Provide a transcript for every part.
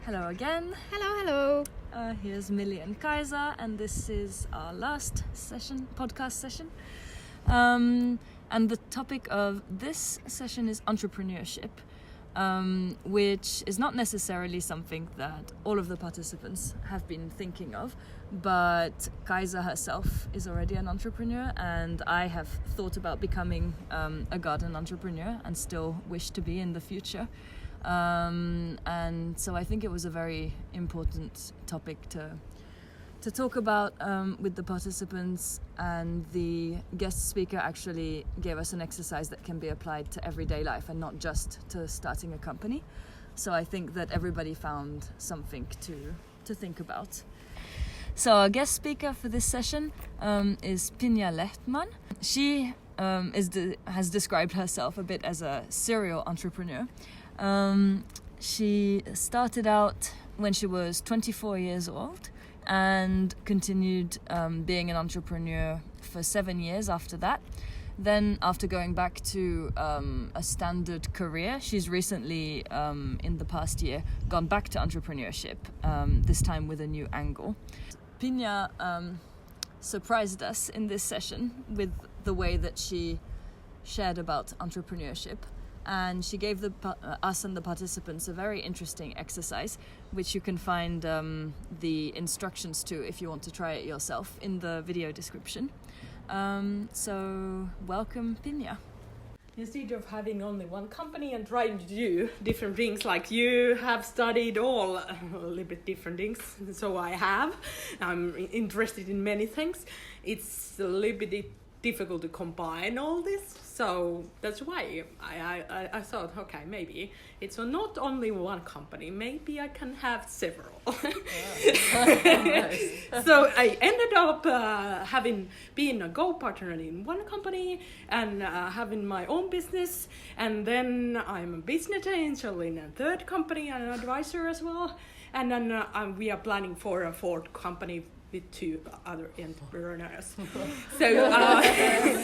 Hello again. Hello. Here's Millie and Kaisa, and this is our last podcast session. And the topic of this session is entrepreneurship, which is not necessarily something that all of the participants have been thinking of, but Kaisa herself is already an entrepreneur, and I have thought about becoming a garden entrepreneur and still wish to be in the future. And so I think it was a very important topic to talk about with the participants, and the guest speaker actually gave us an exercise that can be applied to everyday life and not just to starting a company. So I think that everybody found something to think about. So our guest speaker for this session is Pinja Lehtman. She has described herself a bit as a serial entrepreneur. She started out when she was 24 years old and continued being an entrepreneur for 7 years after that. Then, after going back to a standard career, she's recently, in the past year, gone back to entrepreneurship, this time with a new angle. Pinja surprised us in this session with the way that she shared about entrepreneurship. And she gave us and the participants a very interesting exercise, which you can find the instructions to if you want to try it yourself in the video description. So welcome, Pinja. Instead of having only one company and trying to do different things, like you have studied all a little bit different things, so I have. I'm interested in many things. It's a little bit difficult to combine all this, so that's why I thought, okay, maybe it's not only one company, maybe I can have several. Nice. So I ended up being a co-partner in one company and having my own business, and then I'm a business angel in a third company and an advisor as well, and then we are planning for a fourth company with two other entrepreneurs. So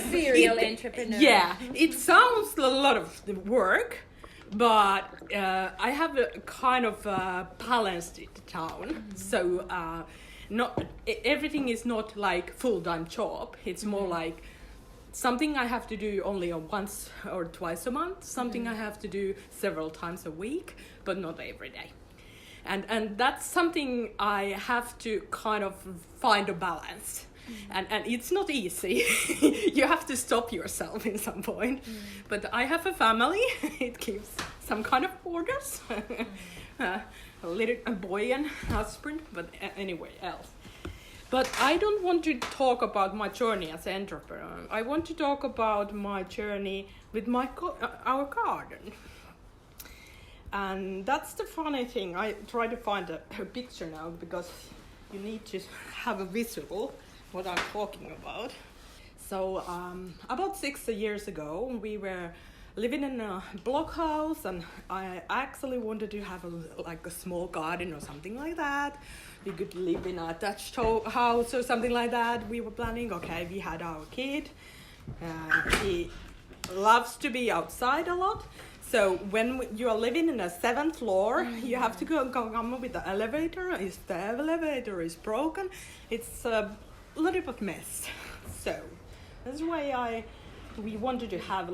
serial entrepreneur. Yeah, it sounds a lot of work, but I have a kind of balanced it down. So not everything is not like full-time job. It's more like something I have to do only once or twice a month. Something I have to do several times a week, but not every day. And that's something I have to kind of find a balance. And it's not easy. You have to stop yourself in some point. But I have a family. It gives some kind of borders. A little boy and husband, but anyway else. But I don't want to talk about my journey as an entrepreneur. I want to talk about my journey with our garden. And that's the funny thing. I try to find a picture now because you need to have a visual what I'm talking about. So about 6 years ago, we were living in a block house, and I actually wanted to have a small garden or something like that. We could live in a attached house or something like that. We were planning, okay, we had our kid. He loves to be outside a lot. So when you are living in a 7th floor, you have to come with the elevator. If the elevator is broken, it's a little bit mess. So that's why we wanted to have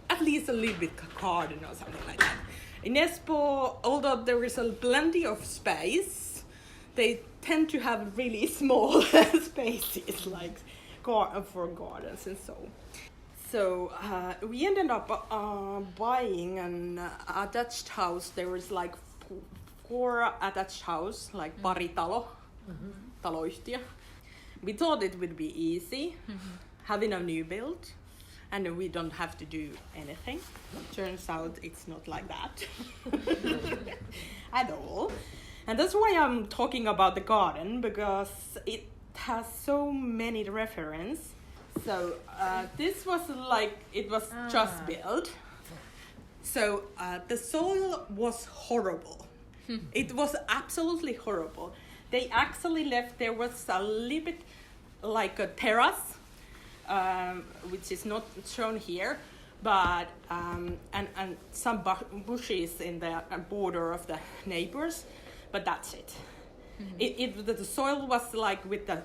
at least a little bit garden or something like that. In Espoo, although there is plenty of space, they tend to have really small spaces for gardens and so. So we ended up buying an attached house. There was 4 attached house, paritalo, taloyhtiö. We thought it would be easy, having a new build, and we don't have to do anything. Turns out it's not like that at all. And that's why I'm talking about the garden, because it has so many references. So this was it was just built. So the soil was horrible. It was absolutely horrible. They actually left, there was a little bit like a terrace, which is not shown here, but and some bushes in the border of the neighbors, but that's it. The soil was like with the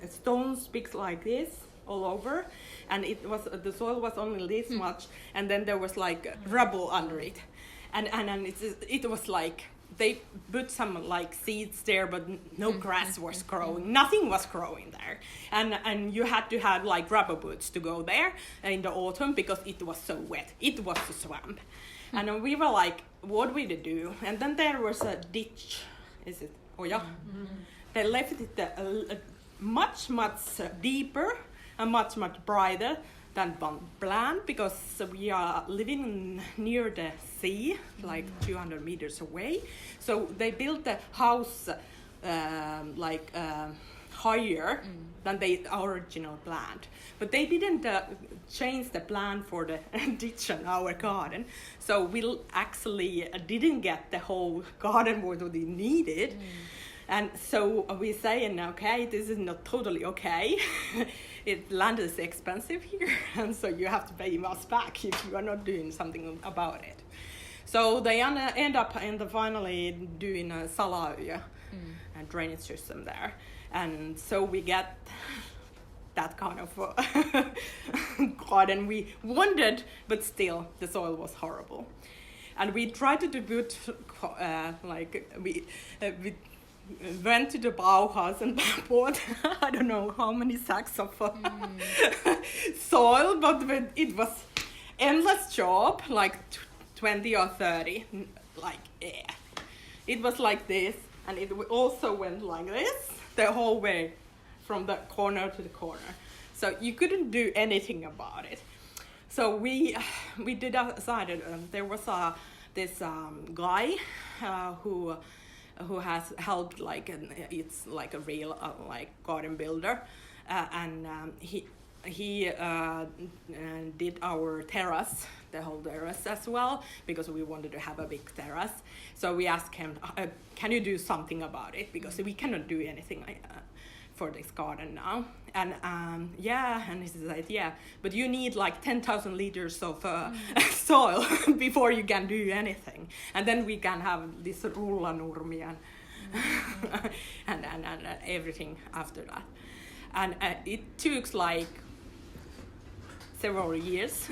stones big like this all over, and the soil was only this much, and then there was like rubble under it, and it was like they put some like seeds there, but no grass was growing, nothing was growing there, and you had to have like rubber boots to go there in the autumn because it was so wet, it was a swamp, and we were like, what we to do? And then there was a ditch, is it Oja? They left it much deeper and much brighter than planned, because we are living near the sea, like 200 meters away. So they built the house higher than they original planned. But they didn't change the plan for the ditch in our garden. So we actually didn't get the whole garden what we needed. And so we saying, okay, this is not totally okay. Land is expensive here, and so you have to pay us back if you are not doing something about it. So they end up finally doing a salaöja and drainage system there. And so we get that kind of garden we wanted, but still the soil was horrible. And we tried to put, we went to the Bauhaus and bought I don't know how many sacks of soil, but it was endless job, like 20 or 30, it was like this, and it also went like this the whole way from the corner to the corner, so you couldn't do anything about it. So we decided there was this guy who has helped, it's like a real garden builder, and he did our terrace, the whole terrace as well, because we wanted to have a big terrace. So we asked him, can you do something about it, because we cannot do anything for this garden now. And and he said, yeah, but you need like 10,000 liters of soil before you can do anything. And then we can have this rullanurmi and everything after that. And it took like several years.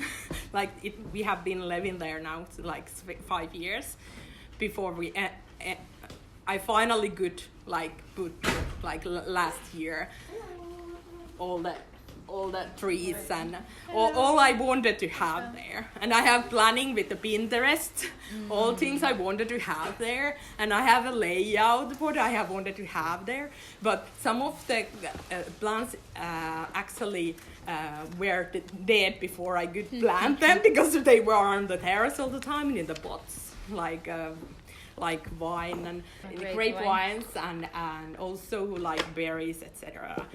We have been living there now like 5 years before I finally could put last year all the trees and all I wanted to have there. And I have planning with the Pinterest, all things I wanted to have there, and I have a layout what I have wanted to have there. But some of the plants actually were dead before I could plant them, because they were on the terrace all the time and in the pots, like wine and grapevines and also like berries, etc.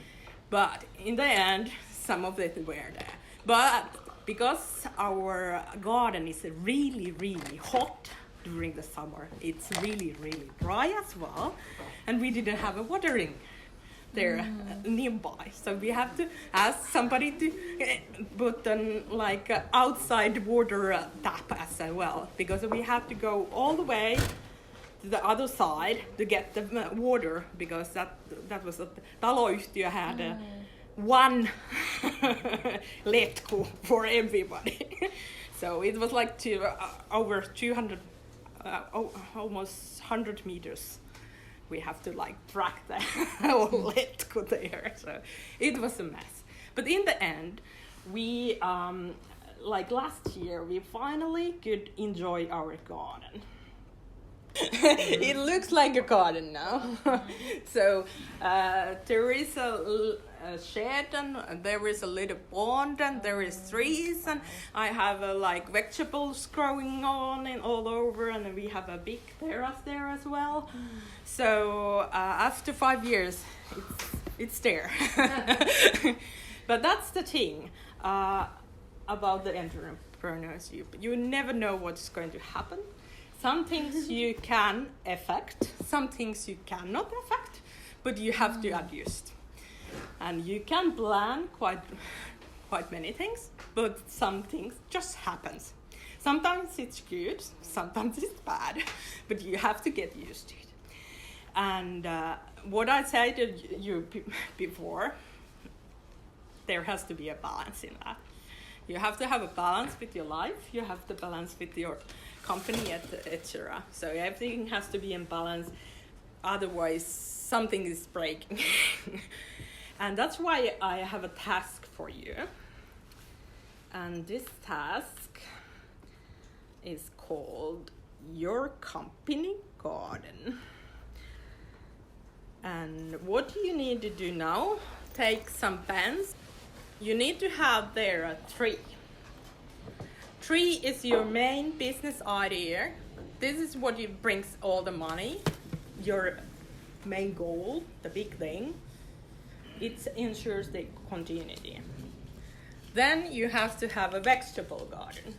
But in the end, some of it were there. But because our garden is really, really hot during the summer, it's really, really dry as well, and we didn't have a watering there nearby. So we have to ask somebody to put an outside water tap as well, because we have to go all the way to the other side to get the water, because that was taloyhtiö had one letku for everybody. So it was like over 200, almost 100 meters. We have to drag the whole letku there. So it was a mess. But in the end, we last year, we finally could enjoy our garden. It looks like a garden now. So there is a shed, and there is a little pond, and there is trees, and I have vegetables growing on and all over, and we have a big terrace there as well. So after 5 years, it's there. But that's the thing about the entrepreneurship. You never know what's going to happen. Some things you can affect, some things you cannot affect, but you have to adjust. And you can plan quite many things, but some things just happens. Sometimes it's good, sometimes it's bad, but you have to get used to it. And what I said to you before, there has to be a balance in that. You have to have a balance with your life, you have to balance with your company, etc. So everything has to be in balance, otherwise something is breaking. And that's why I have a task for you. And this task is called Your Company Garden. And what you need to do now, take some pens. You need to have there a tree. Tree is your main business idea. This is what brings all the money, your main goal, the big thing. It ensures the continuity. Then you have to have a vegetable garden.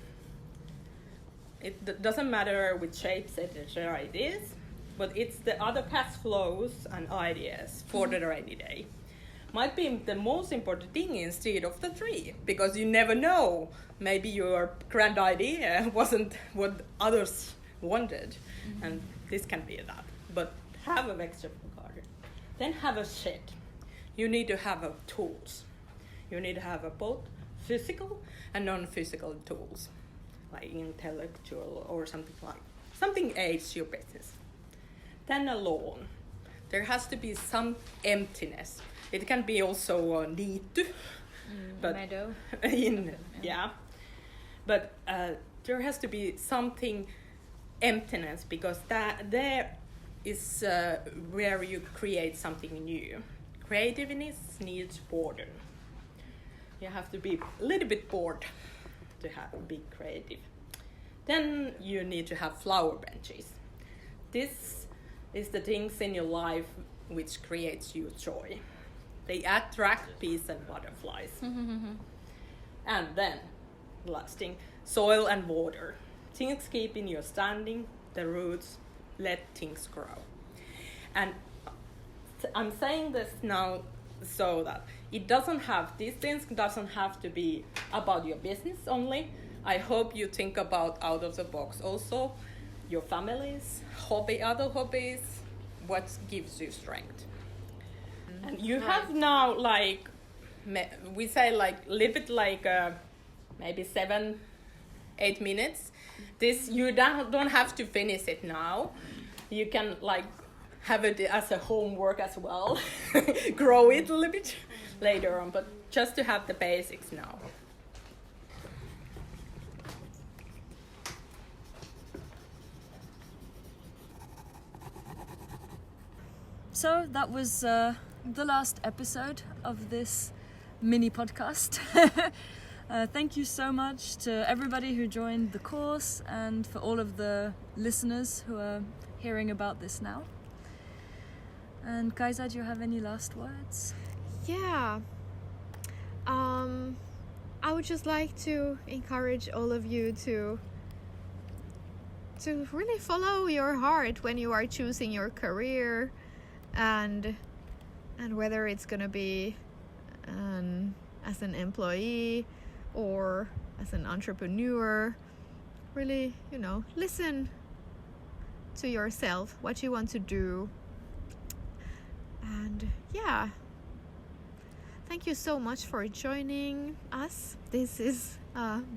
It doesn't matter which shapes etc. it is, but it's the other cash flows and ideas for the rainy day. Might be the most important thing instead of the tree, because you never know. Maybe your grand idea wasn't what others wanted, and this can be that. But have a vegetable garden. Then have a shed. You need to have tools. You need to have both physical and non-physical tools, like intellectual or something aids your business. Then a lawn. There has to be some emptiness. It can be also niitty, but meadow. But there has to be something emptiness, because there is where you create something new. Creativeness needs boredom. You have to be a little bit bored to be creative. Then you need to have flower benches. This is the things in your life which creates you joy. They attract bees and butterflies. And then, last thing, soil and water. Things keep in your standing, the roots, let things grow. And I'm saying this now so that these things doesn't have to be about your business only. I hope you think about out of the box also, your families, other hobbies, what gives you strength. And you have now, like, we say like, live it like maybe 7-8 minutes. This, you don't have to finish it now. You can like have it as a homework as well. Grow it a little bit later on, but just to have the basics now. So that was the last episode of this mini podcast. Thank you so much to everybody who joined the course, and for all of the listeners who are hearing about this now. And Kaisa, do you have any last words? Yeah. I would just like to encourage all of you to really follow your heart when you are choosing your career, and whether it's going to be as an employee or as an entrepreneur. Really, listen to yourself, what you want to do. And yeah, thank you so much for joining us. This is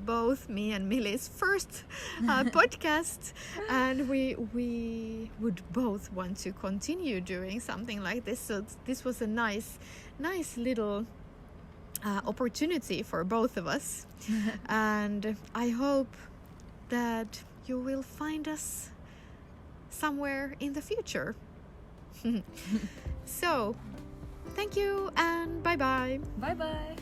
both me and Millie's first podcast, and we would both want to continue doing something like this. So this was a nice little opportunity for both of us. And I hope that you will find us somewhere in the future. So, thank you and bye-bye. Bye-bye.